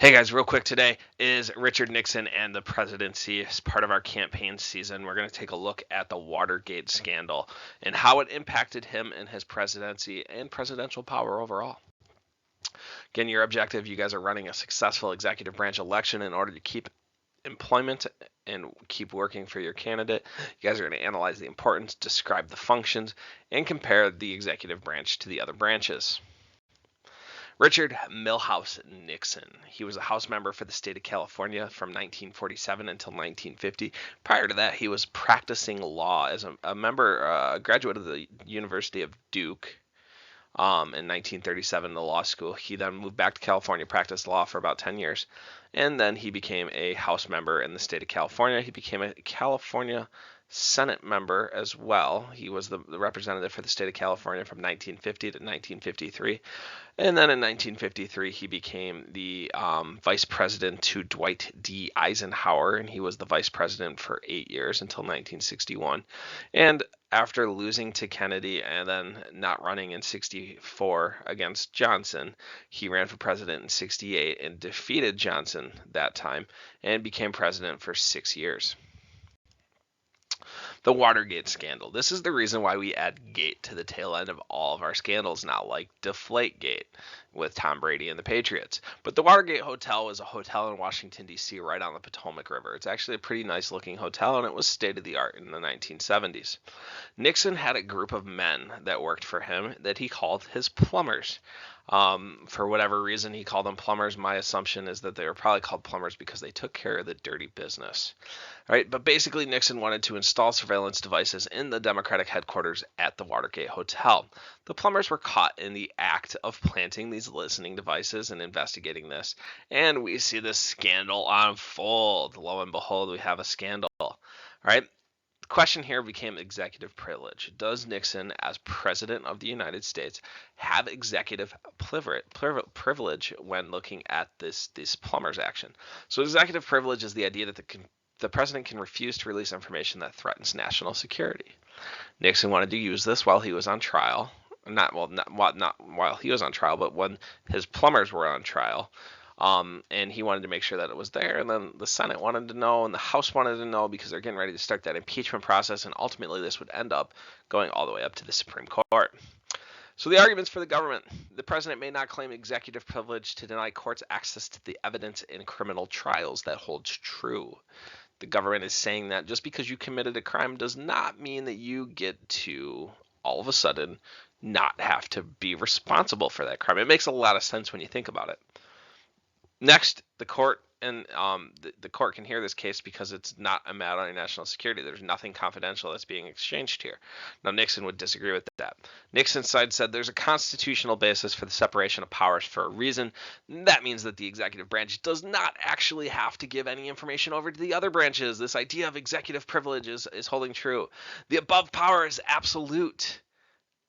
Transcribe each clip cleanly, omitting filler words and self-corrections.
Hey guys, real quick, today is Richard Nixon and the presidency. As part of our campaign season, we're going to take a look at the Watergate scandal and how it impacted him and his presidency and presidential power overall. Again, your objective, you guys are running a successful executive branch election in order to keep employment and keep working for your candidate. You guys are going to analyze the importance, describe the functions, and compare the executive branch to the other branches. Richard Milhouse Nixon. He was a House member for the state of California from 1947 until 1950. Prior to that, he was practicing law as a graduate of the University of Duke in 1937, the law school. He then moved back to California, practiced law for about 10 years, and then he became a House member in the state of California. He became a California Senate member as well. He was the representative for the state of California from 1950 to 1953. And then in 1953, he became the vice president to Dwight D. Eisenhower, and he was the vice president for 8 years until 1961. And after losing to Kennedy and then not running in 64 against Johnson, he ran for president in 68 and defeated Johnson that time and became president for 6 years. The Watergate scandal. This is the reason why we add gate to the tail end of all of our scandals now, like Deflategate with Tom Brady and the Patriots. But the Watergate Hotel was a hotel in Washington, D.C., right on the Potomac River. It's actually a pretty nice looking hotel, and it was state of the art in the 1970s. Nixon had a group of men that worked for him that he called his plumbers. For whatever reason, he called them plumbers. My assumption is that they were probably called plumbers because they took care of the dirty business. All right, but basically Nixon wanted to install surveillance devices in the Democratic headquarters at the Watergate Hotel. The plumbers were caught in the act of planting these listening devices and investigating this, and we see this scandal unfold. Lo and behold, we have a scandal. All right. The question here became executive privilege. Does Nixon, as president of the United States, have executive privilege when looking at this plumber's action? So executive privilege is the idea that the president can refuse to release information that threatens national security. Nixon wanted to use this while he was on trial. Not while he was on trial, but when his plumbers were on trial. And he wanted to make sure that it was there, and then the Senate wanted to know, and the House wanted to know, because they're getting ready to start that impeachment process, and ultimately this would end up going all the way up to the Supreme Court. So the arguments for the government: the president may not claim executive privilege to deny courts access to the evidence in criminal trials. That holds true. The government is saying that just because you committed a crime does not mean that you get to all of a sudden not have to be responsible for that crime. It makes a lot of sense when you think about it. Next, the court and the court can hear this case because it's not a matter of national security. There's nothing confidential that's being exchanged here. Now, Nixon would disagree with that. Nixon's side said there's a constitutional basis for the separation of powers for a reason. That means that the executive branch does not actually have to give any information over to the other branches. This idea of executive privilege is holding true. The above power is absolute.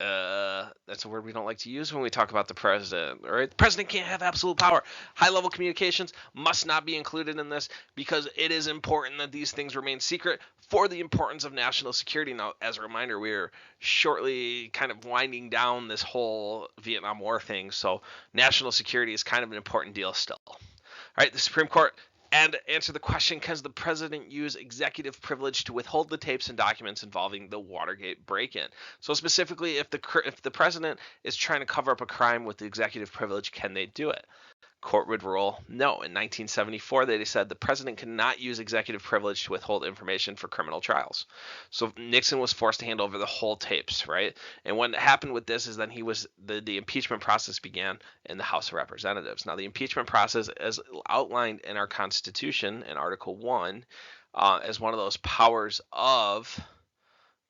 That's a word we don't like to use when we talk about the president. All right, the president can't have absolute power. High-level communications must not be included in this because it is important that these things remain secret for the importance of national security. Now, as a reminder, we're shortly kind of winding down this whole Vietnam War thing, so national security is kind of an important deal still. All right, the Supreme Court. And answer the question, can the president use executive privilege to withhold the tapes and documents involving the Watergate break-in? So specifically, if the president is trying to cover up a crime with the executive privilege, can they do it? Court would rule no. In 1974, they said the president cannot use executive privilege to withhold information for criminal trials. So Nixon was forced to hand over the whole tapes, right? And what happened with this is then the impeachment process began in the House of Representatives. Now, the impeachment process, as outlined in our Constitution in Article 1, as one of those powers of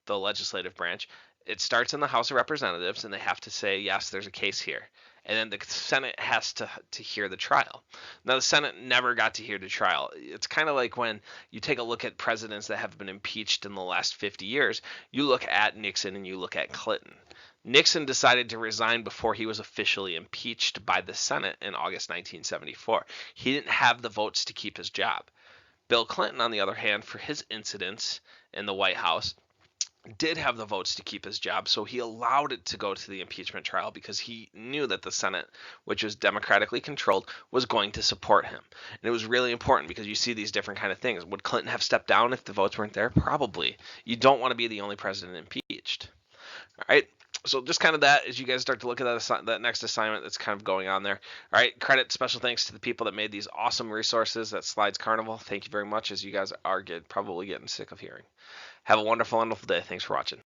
the legislative branch, it starts in the House of Representatives, and they have to say, yes, there's a case here. And then the Senate has to hear the trial. Now, the Senate never got to hear the trial. It's kind of like when you take a look at presidents that have been impeached in the last 50 years. You look at Nixon and you look at Clinton. Nixon decided to resign before he was officially impeached by the Senate in August 1974. He didn't have the votes to keep his job. Bill Clinton, on the other hand, for his incidents in the White House, did have the votes to keep his job, so he allowed it to go to the impeachment trial because he knew that the Senate, which was democratically controlled, was going to support him. And it was really important because you see these different kind of things. Would Clinton have stepped down if the votes weren't there? Probably. You don't want to be the only president impeached. All right. So just kind of that as you guys start to look at that next assignment that's kind of going on there. All right. Credit, special thanks to the people that made these awesome resources at Slides Carnival. Thank you very much, as you guys are probably getting sick of hearing. Have a wonderful, wonderful day. Thanks for watching.